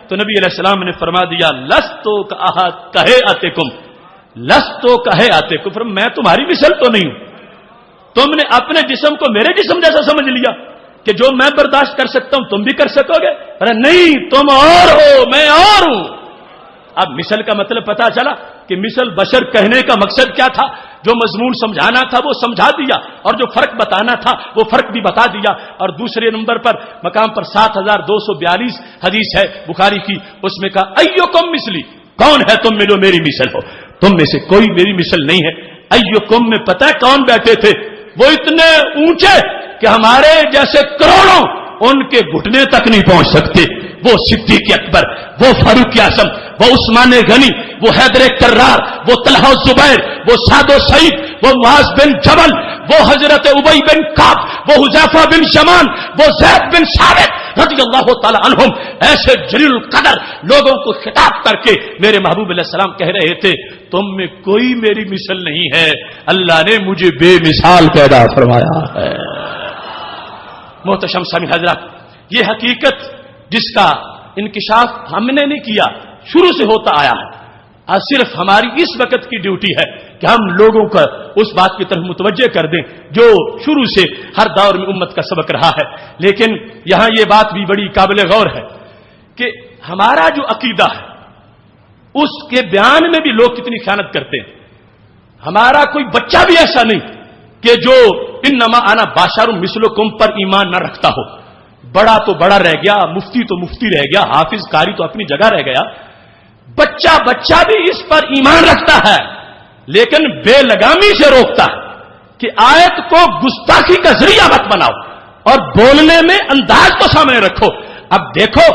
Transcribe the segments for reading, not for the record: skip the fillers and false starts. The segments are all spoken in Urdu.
تو نبی علیہ السلام نے فرما دیا لستو کہے آتے کم، میں تمہاری مثل تو نہیں ہوں، تم نے اپنے جسم کو میرے جسم جیسا سمجھ لیا کہ جو میں برداشت کر سکتا ہوں تم بھی کر سکو گے؟ ارے نہیں، تم اور ہو میں اور ہوں۔ اب مثل کا مطلب پتا چلا کہ مثل بشر کہنے کا مقصد کیا تھا، جو مضمون سمجھانا تھا وہ سمجھا دیا، اور جو فرق بتانا تھا وہ فرق بھی بتا دیا۔ اور دوسرے نمبر پر مقام پر 7242 حدیث ہے بخاری کی، اس میں کہا ایکم مثلی، کون ہے تم میں جو میری مثل ہو؟ تم میں سے کوئی میری مثل نہیں ہے۔ ایکم میں پتہ ہے کون بیٹھے تھے؟ وہ اتنے اونچے کہ ہمارے جیسے کروڑوں ان کے گھٹنے تک نہیں پہنچ سکتے۔ وہ صدیق اکبر، وہ فاروق اعظم، وہ عثمان غنی، وہ حیدر کرار، وہ طلحہ زبیر، وہ سعد و سعید، وہ معاذ بن جبل، وہ حضرت ابی بن کعب، وہ حذیفہ بن یمان، وہ زید بن ثابت رضی اللہ تعالی عنہم، ایسے جلیل القدر لوگوں کو خطاب کر کے میرے محبوب علیہ السلام کہہ رہے تھے تم میں کوئی میری مثل نہیں ہے، اللہ نے مجھے بے مثال پیدا فرمایا ہے۔ محتشم سامعین حضرات، یہ حقیقت جس کا انکشاف ہم نے نہیں کیا، شروع سے ہوتا آیا ہے، اور صرف ہماری اس وقت کی ڈیوٹی ہے کہ ہم لوگوں کو اس بات کی طرف متوجہ کر دیں جو شروع سے ہر دور میں امت کا سبق رہا ہے۔ لیکن یہاں یہ بات بھی بڑی قابل غور ہے کہ ہمارا جو عقیدہ ہے اس کے بیان میں بھی لوگ کتنی خیانت کرتے ہیں۔ ہمارا کوئی بچہ بھی ایسا نہیں کہ جو انما انا بشر مثلکم پر ایمان نہ رکھتا ہو۔ بڑا تو بڑا رہ گیا، مفتی تو مفتی رہ گیا، حافظ قاری تو اپنی جگہ رہ گیا، بچہ بھی اس پر ایمان رکھتا ہے، لیکن بے لگامی سے روکتا ہے کہ آیت کو گستاخی کا ذریعہ مت بناؤ اور بولنے میں انداز کو سامنے رکھو۔ اب دیکھو،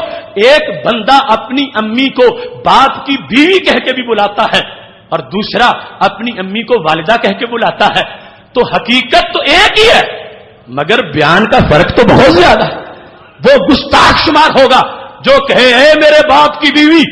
ایک بندہ اپنی امی کو باپ کی بیوی کہہ کے بھی بلاتا ہے اور دوسرا اپنی امی کو والدہ کہہ کے بلاتا ہے، تو حقیقت تو ایک ہی ہے مگر بیان کا فرق تو بہت زیادہ ہے۔ وہ گستاخ شمار ہوگا جو کہے اے میرے باپ کی بیوی،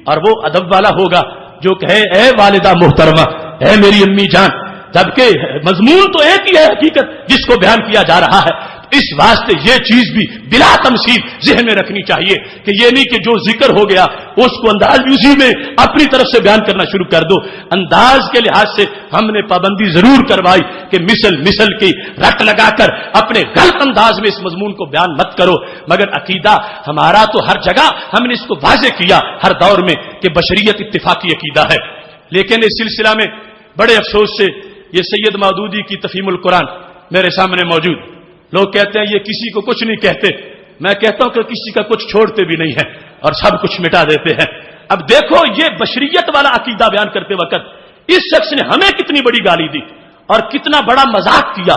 اور وہ ادب والا ہوگا جو کہے اے والدہ محترمہ، اے میری امی جان، جبکہ مضمون تو ایک ہی ہے حقیقت جس کو بیان کیا جا رہا ہے۔ اس واسطے یہ چیز بھی بلا تمثیل ذہن میں رکھنی چاہیے کہ یہ نہیں کہ جو ذکر ہو گیا اس کو انداز بھی اسی میں اپنی طرف سے بیان کرنا شروع کر دو۔ انداز کے لحاظ سے ہم نے پابندی ضرور کروائی کہ مثل کی رٹ لگا کر اپنے غلط انداز میں اس مضمون کو بیان مت کرو، مگر عقیدہ ہمارا تو ہر جگہ ہم نے اس کو واضح کیا ہر دور میں کہ بشریت اتفاقی عقیدہ ہے۔ لیکن اس سلسلہ میں بڑے افسوس سے یہ سید مودودی کی تفہیم القرآن میرے سامنے موجود، لوگ کہتے ہیں یہ کسی کو کچھ نہیں کہتے، میں کہتا ہوں کہ کسی کا کچھ چھوڑتے بھی نہیں ہے اور سب کچھ مٹا دیتے ہیں۔ اب دیکھو یہ بشریت والا عقیدہ بیان کرتے وقت اس شخص نے ہمیں کتنی بڑی گالی دی اور کتنا بڑا مذاق کیا۔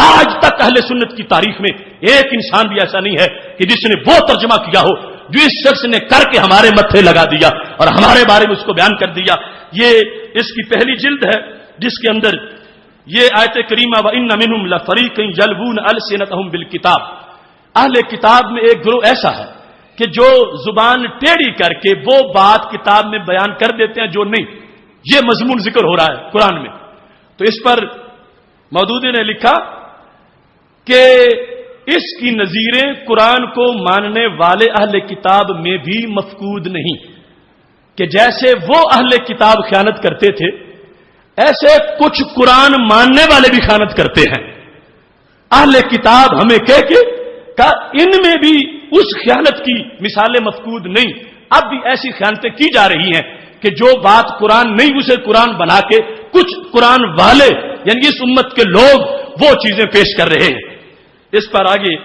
آج تک اہل سنت کی تاریخ میں ایک انسان بھی ایسا نہیں ہے کہ جس نے وہ ترجمہ کیا ہو جو اس شخص نے کر کے ہمارے متھے لگا دیا اور ہمارے بارے میں اس کو بیان کر دیا۔ یہ اس کی پہلی جلد ہے جس کے اندر یہ آیت کریمہ وَإِنَّ مِنْهُمْ لَفَرِيقًا يَلْوُونَ أَلْسِنَتَهُمْ بِالْكِتَابِ، اہل کتاب میں ایک گروہ ایسا ہے کہ جو زبان ٹیڑھی کر کے وہ بات کتاب میں بیان کر دیتے ہیں جو نہیں۔ یہ مضمون ذکر ہو رہا ہے قرآن میں، تو اس پر مودودی نے لکھا کہ اس کی نظیریں قرآن کو ماننے والے اہل کتاب میں بھی مفقود نہیں، کہ جیسے وہ اہل کتاب خیانت کرتے تھے ایسے کچھ قرآن ماننے والے بھی خیانت کرتے ہیں۔ اہل کتاب ہمیں کہہ کے کہ ان میں بھی اس خیانت کی مثالیں مفقود نہیں، اب بھی ایسی خیانتیں کی جا رہی ہیں کہ جو بات قرآن نہیں اسے قرآن بنا کے کچھ قرآن والے یعنی اس امت کے لوگ وہ چیزیں پیش کر رہے ہیں۔ اس پر آگے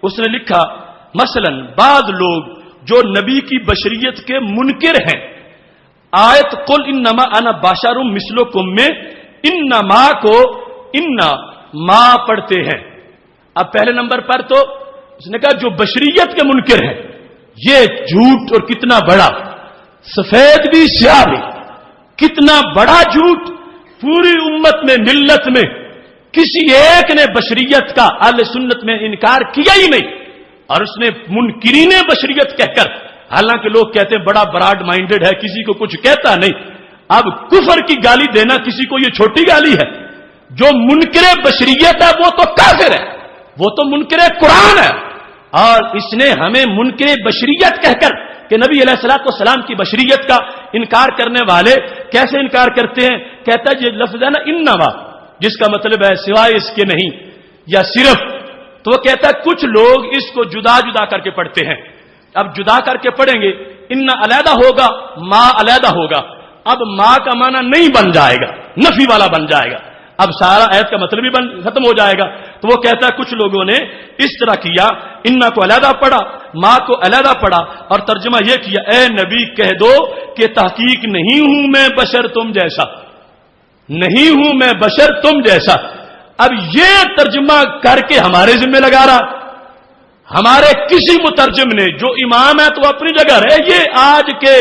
اس نے لکھا مثلا بعض لوگ جو نبی کی بشریت کے منکر ہیں، آیت قل انما انا بشر مثلکم میں انما کو انما پڑھتے ہیں۔ اب پہلے نمبر پر تو اس نے کہا جو بشریت کے منکر ہیں، یہ جھوٹ اور کتنا بڑا، سفید بھی سیاہ بھی، کتنا بڑا جھوٹ۔ پوری امت میں ملت میں کسی ایک نے بشریت کا اہل سنت میں انکار کیا ہی نہیں، اور اس نے منکرین بشریت کہہ کر، حالانکہ لوگ کہتے ہیں بڑا براڈ مائنڈڈ ہے کسی کو کچھ کہتا نہیں، اب کفر کی گالی دینا کسی کو یہ چھوٹی گالی ہے؟ جو منکر بشریت ہے وہ تو کافر ہے، وہ تو منکر قرآن ہے، اور اس نے ہمیں منکر بشریت کہہ کر کہ نبی علیہ الصلوۃ والسلام کی بشریت کا انکار کرنے والے کیسے انکار کرتے ہیں. کہتا ہے یہ لفظ ہے نا انما، جس کا مطلب ہے سوائے اس کے نہیں یا صرف، تو وہ کہتا ہے کچھ لوگ اس کو جدا جدا کر کے پڑھتے ہیں. اب جدا کر کے پڑھیں گے، ان علیحدہ ہوگا، ما علیحدہ ہوگا. اب ما کا معنی نہیں بن جائے گا، نفی والا بن جائے گا. اب سارا آیت کا مطلب ہی ختم ہو جائے گا. تو وہ کہتا ہے کچھ لوگوں نے اس طرح کیا، انا کو علیحدہ پڑھا، ما کو علیحدہ پڑھا، اور ترجمہ یہ کیا اے نبی کہہ دو کہ تحقیق نہیں ہوں میں بشر تم جیسا، نہیں ہوں میں بشر تم جیسا. اب یہ ترجمہ کر کے ہمارے ذمہ لگا رہا. ہمارے کسی مترجم نے، جو امام ہے تو اپنی جگہ رہے، یہ آج کے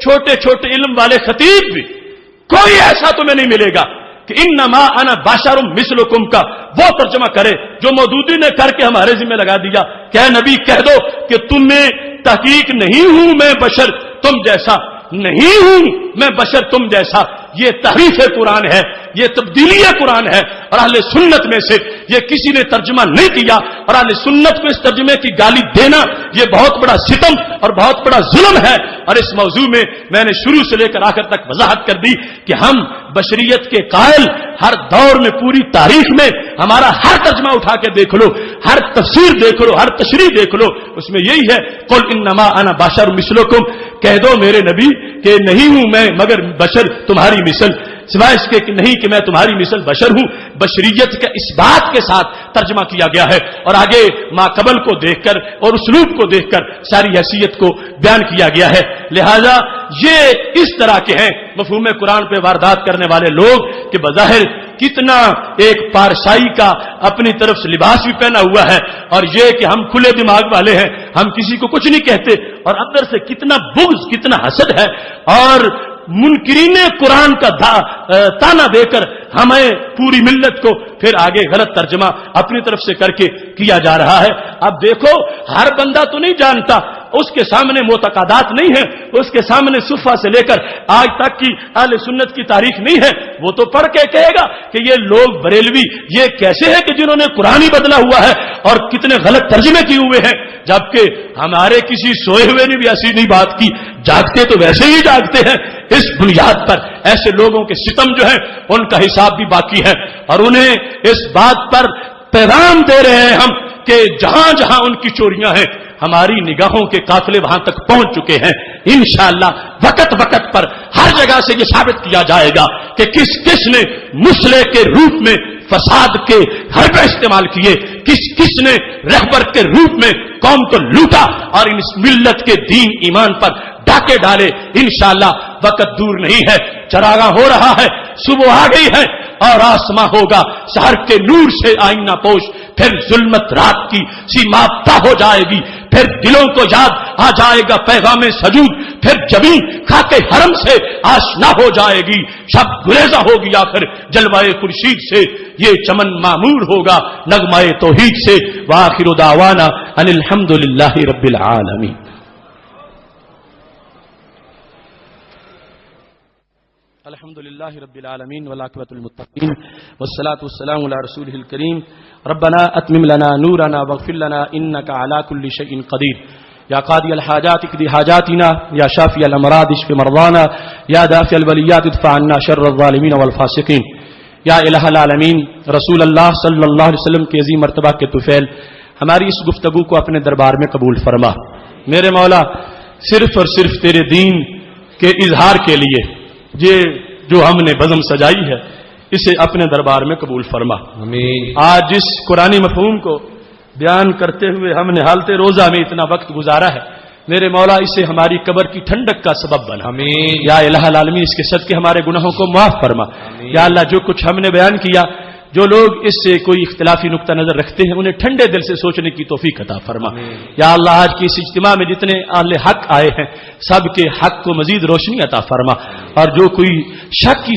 چھوٹے چھوٹے علم والے خطیب بھی، کوئی ایسا تمہیں نہیں ملے گا کہ انما انا بشر مثلکم کا وہ ترجمہ کرے جو مودودی نے کر کے ہمارے ذمہ لگا دیا کہ اے نبی کہہ دو کہ تمہیں تحقیق نہیں ہوں میں بشر تم جیسا، نہیں ہوں میں بشر تم جیسا. یہ تحریف قرآن ہے، یہ تبدیلی قرآن ہے، اور اہل سنت میں سے یہ کسی نے ترجمہ نہیں کیا. اور اہل سنت کو اس ترجمے کی گالی دینا یہ بہت بڑا ستم اور بہت بڑا ظلم ہے. اور اس موضوع میں نے شروع سے لے کر آخر تک وضاحت کر دی کہ ہم بشریت کے قائل ہر دور میں، پوری تاریخ میں ہمارا ہر ترجمہ اٹھا کے دیکھ لو، ہر تفسیر دیکھ لو، ہر تشریح دیکھ لو، اس میں یہی ہے قل انما انا بشر مثلکم، کہہ دو میرے نبی کہ نہیں ہوں میں مگر بشر تمہاری مثل، سوائے اس کے کہ نہیں کہ میں تمہاری مثل بشر ہوں. بشریت کے اس بات کے ساتھ ترجمہ کیا گیا ہے، اور آگے ما قبل کو دیکھ کر اور اسلوب کو دیکھ کر ساری حیثیت کو بیان کیا گیا ہے. لہذا یہ اس طرح کے ہیں مفہوم قرآن پہ واردات کرنے والے لوگ کہ بظاہر کتنا ایک پارسائی کا اپنی طرف سے لباس بھی پہنا ہوا ہے، اور یہ کہ ہم کھلے دماغ والے ہیں، ہم کسی کو کچھ نہیں کہتے، اور اندر سے کتنا بغض، کتنا حسد ہے، اور منکرین قرآن کا تانا دے کر ہمیں پوری ملت کو پھر آگے غلط ترجمہ اپنی طرف سے کر کے کیا جا رہا ہے. اب دیکھو ہر بندہ تو نہیں جانتا، اس کے سامنے معتقدات نہیں ہے، اس کے سامنے صفحہ سے لے کر آج تک کی اہل سنت کی تاریخ نہیں ہے. وہ تو پڑھ کے کہے گا کہ یہ لوگ بریلوی یہ کیسے ہے کہ جنہوں نے قرآن ہی بدلا ہوا ہے اور کتنے غلط ترجمے کیے ہوئے ہیں، جبکہ ہمارے کسی سوئے ہوئے نے بھی ایسی نہیں بات کی، جاگتے تو ویسے ہی جاگتے ہیں. اس بنیاد پر ایسے لوگوں کے ستم جو ہے ان کا حساب بھی باقی ہے، اور انہیں اس بات پر پیغام دے رہے ہیں ہم کہ جہاں جہاں ان کی چوریاں ہیں ہماری نگاہوں کے قافلے وہاں تک پہنچ چکے ہیں. انشاءاللہ وقت وقت پر ہر جگہ سے یہ ثابت کیا جائے گا کہ کس کس نے مسلح کے روپ میں فساد کے حربے استعمال کیے، کس کس نے رہبر کے روپ میں قوم کو لوٹا اور اس ملت کے دین ایمان پر ڈاکے ڈالے. انشاءاللہ وقت دور نہیں ہے، چراغاں ہو رہا ہے، صبح آ گئی ہے اور آسماں ہوگا سحر کے نور سے آئینہ پوش. پھر ظلمت رات کی سیماپتا ہو جائے گی، پھر دلوں کو یاد آ جائے گا پیغام سجود، پھر زمین خاکے حرم سے آشنا ہو جائے گی، شب گریزہ ہوگی آخر جلوائے خورشید سے، یہ چمن معمور ہوگا نغمہ توحید سے. وآخر دعوانا ان الحمد للہ رب العالمین. الحمد للہ رب العالمین والعاقبۃ للمتقین والصلاۃ والسلام علی رسولہ الکریم. ربنا اتمم لنا نورنا واغفر لنا انک علی کل شیء قدیر. یا قاضی الحاجات اقض حاجاتنا، یا شافی الامراض اشف مرضانا، یا دافع البلیات ادفع عنا شر الظالمین والفاسقین. یا الہ العالمین، رسول اللہ صلی اللہ علیہ وسلم کے عظیم مرتبہ کے طفیل، ہماری اس گفتگو کو اپنے دربار میں قبول فرما. میرے مولا صرف اور صرف تیرے دین کے اظہار کے لیے یہ جو ہم نے بزم سجائی ہے اسے اپنے دربار میں قبول فرما. آمین. آج جس قرآنی مفہوم کو بیان کرتے ہوئے ہم نے حالت روزہ میں اتنا وقت گزارا ہے، میرے مولا اسے ہماری قبر کی ٹھنڈک کا سبب بنا. آمین. یا الہ العالمین اس کے صدقے ہمارے گناہوں کو معاف فرما. آمین. یا اللہ جو کچھ ہم نے بیان کیا، جو لوگ اس سے کوئی اختلافی نقطہ نظر رکھتے ہیں انہیں ٹھنڈے دل سے سوچنے کی توفیق عطا فرما. یا اللہ آج کی اس اجتماع میں جتنے اہل حق آئے ہیں سب کے حق کو مزید روشنی عطا فرما، اور جو کوئی شک کی